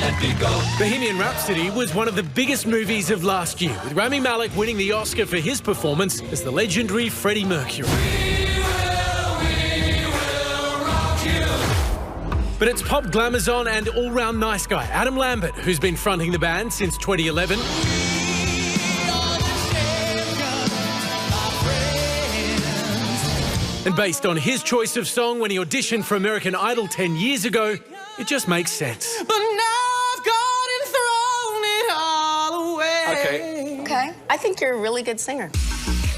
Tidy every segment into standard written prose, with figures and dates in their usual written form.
let me go. Bohemian Rhapsody was one of the biggest movies of last year, with Rami Malek winning the Oscar for his performance as the legendary Freddie Mercury. We will rock you. But it's pop glamazon and all-round nice guy Adam Lambert who's been fronting the band since 2011. And based on his choice of song when he auditioned for American Idol 10 years ago, it just makes sense. But now I've gone and thrown it all away. Okay. I think you're a really good singer.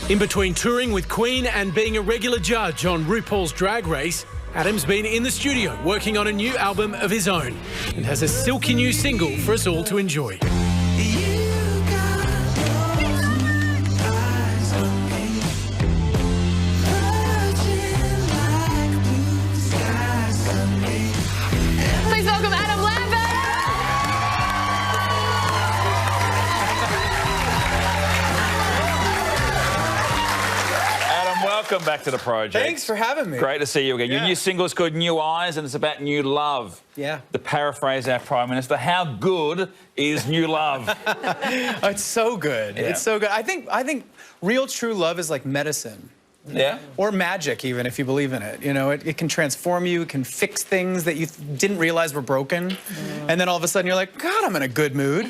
In between touring with Queen and being a regular judge on RuPaul's Drag Race, Adam's been in the studio working on a new album of his own and has a silky new single for us all to enjoy. Welcome back to the project. Thanks for having me. Great to see you again. Your new single is called New Eyes and it's about new love. Yeah. To paraphrase our Prime Minister, how good is new love? Oh, it's so good. Yeah. It's so good. I think real true love is like medicine. Yeah. Or magic, even, if you believe in it. You know, it can transform you, it can fix things that you didn't realize were broken. And then all of a sudden you're like, God, I'm in a good mood.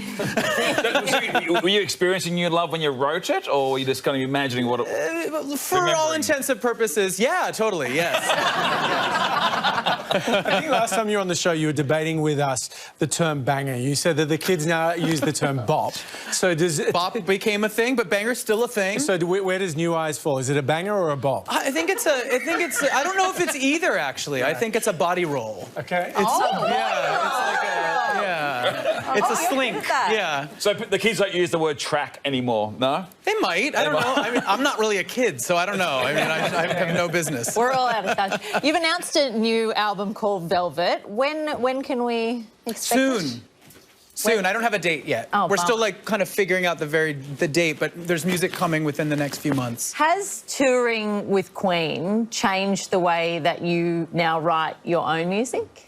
Were you experiencing new love when you wrote it, or were you just kind of imagining what it... For all intents and purposes, yeah, totally, yes. I think last time you were on the show, you were debating with us the term banger. You said that the kids now use the term bop. So does it... Bop became a thing, but banger's still a thing. So where does New Eyes fall? Is it a banger or a bop? I think it's I don't know if it's either, actually. I think it's a body roll. Okay. It's like a, yeah. It's a slink. Yeah. So the kids don't use the word track anymore, no? They might. I don't know. I mean, I'm not really a kid, so I don't know. I mean, I have no business. We're all out of touch. You've announced a new album called Velvet. When can we expect it? Soon. I don't have a date yet. Oh, we're still like kind of figuring out the date, but there's music coming within the next few months. Has touring with Queen changed the way that you now write your own music?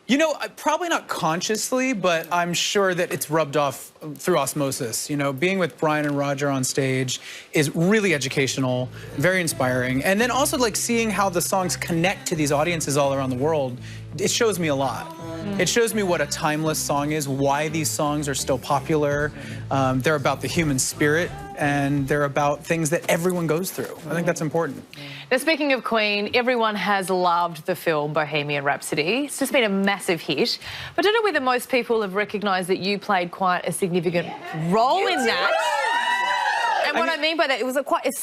You know, probably not consciously, but I'm sure that it's rubbed off through osmosis. You know, being with Brian and Roger on stage is really educational, very inspiring. And then also like seeing how the songs connect to these audiences all around the world, it shows me a lot. It shows me what a timeless song is, why these songs are still popular. They're about the human spirit, and they're about things that everyone goes through. I think that's important. Now, speaking of Queen, everyone has loved the film Bohemian Rhapsody. It's just been a massive hit. But I don't know whether most people have recognised that you played quite a significant role in that. And what I mean by that, it was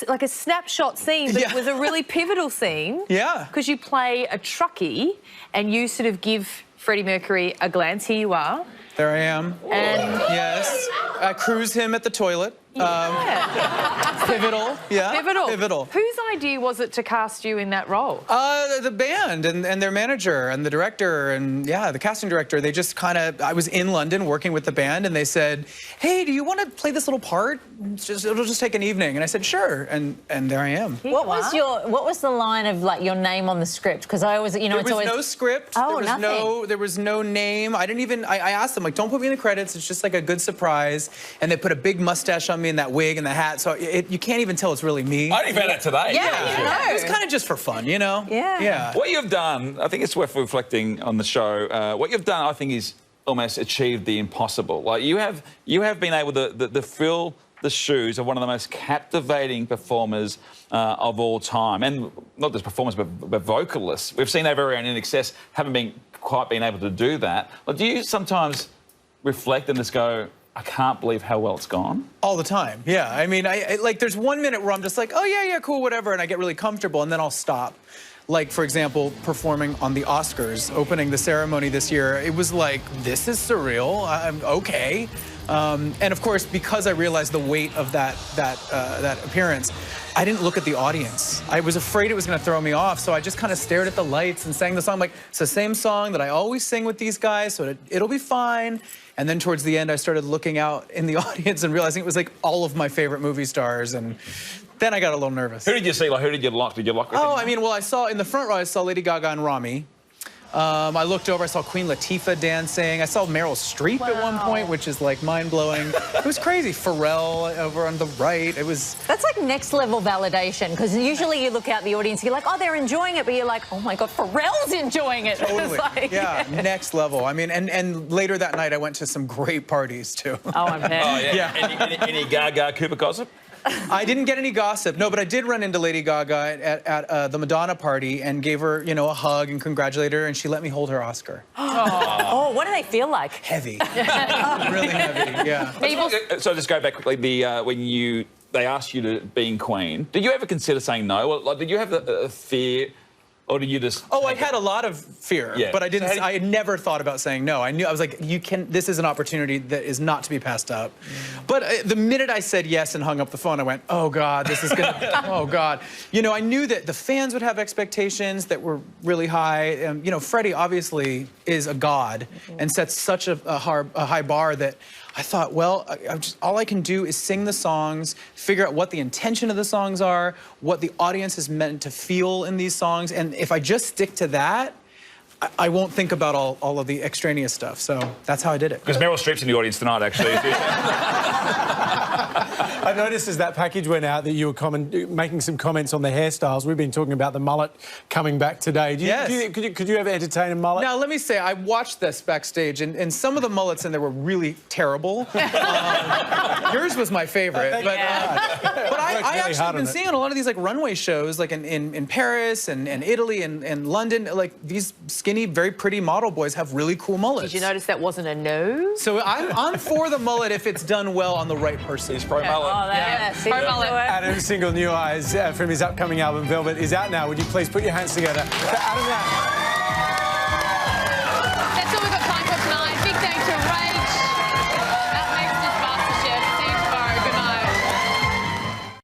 like a snapshot scene, but it was a really pivotal scene. Yeah. Because you play a truckie and you sort of give Freddie Mercury a glance. Here you are. There I am. And yes, I cruise him at the toilet. Pivotal, yeah. Pivotal. Whose idea was it to cast you in that role? The band and their manager and the director and, yeah, the casting director. They just kind of, I was in London working with the band and they said, hey, do you want to play this little part? It'll just take an evening. And I said, sure. And there I am. What was the line of like your name on the script? Because I always, you know, there was no script. Oh, there was no name. I didn't even, I asked them, like, don't put me in the credits. It's just like a good surprise. And they put a big mustache on me and that wig and the hat, so you can't even tell it's really me. I only found out today. Yeah. It was kind of just for fun, you know? Yeah. What you've done, I think it's worth reflecting on the show. What you've done, I think, is almost achieved the impossible. Like you have been able to fill the shoes of one of the most captivating performers of all time, and not just performers but vocalists. We've seen over around In Excess haven't quite been able to do that. Like, do you sometimes reflect and just go, I can't believe how well it's gone? All the time, yeah. I mean, like, there's 1 minute where I'm just like, oh, yeah, cool, whatever, and I get really comfortable, and then I'll stop. Like, for example, performing on the Oscars, opening the ceremony this year, it was like, this is surreal, I'm okay. And of course, because I realized the weight of that appearance, I didn't look at the audience. I was afraid it was gonna throw me off, so I just kind of stared at the lights and sang the song. Like, it's the same song that I always sing with these guys, so it'll be fine. And then towards the end, I started looking out in the audience and realizing it was like all of my favorite movie stars, and then I got a little nervous. Who did you see? Like, who did you lock? Did you lock? Oh, I mean, well, I saw in the front row, I saw Lady Gaga and Rami. I looked over, I saw Queen Latifah dancing. I saw Meryl Streep at one point, which is like mind-blowing. It was crazy. Pharrell over on the right. It was... That's like next level validation, because usually you look out the audience, you're like, oh, they're enjoying it, but you're like, oh my God, Pharrell's enjoying it. Totally. It's like... Yeah, next level. I mean, and later that night I went to some great parties too. Oh, I bet. Oh, yeah. Any Gaga Cooper gossip? I didn't get any gossip, no, but I did run into Lady Gaga at the Madonna party and gave her, you know, a hug and congratulated her, and she let me hold her Oscar. Oh, what do they feel like? Heavy. Really heavy, yeah. So just go back quickly, when they asked you to being Queen, did you ever consider saying no? Or, like, did you have a fear, or did you just... Oh, I had a lot of fear, but I didn't. I never thought about saying no. I knew, I was like, this is an opportunity that is not to be passed up. But the minute I said yes and hung up the phone, I went, oh God, this is gonna, oh God. You know, I knew that the fans would have expectations that were really high. You know, Freddie obviously is a god and sets such a high bar that I thought, well, all I can do is sing the songs, figure out what the intention of the songs are, what the audience is meant to feel in these songs, and if I just stick to that, I won't think about all of the extraneous stuff. So that's how I did it. Because Meryl Streep's in the audience tonight, actually. I noticed as that package went out that you were making some comments on the hairstyles. We've been talking about the mullet coming back today. Could you ever entertain a mullet? Now, let me say, I watched this backstage, and some of the mullets in there were really terrible. Yours was my favorite. But I actually been seeing a lot of these like runway shows, like in Paris and Italy and London. Like these skinny, very pretty model boys have really cool mullets. Did you notice that wasn't a no? So I'm for the mullet if it's done well on the right person. He's pro mullet. Oh, Pro mullet. Adam's single New Eyes from his upcoming album Velvet is out now. Would you please put your hands together for Adam Lambert?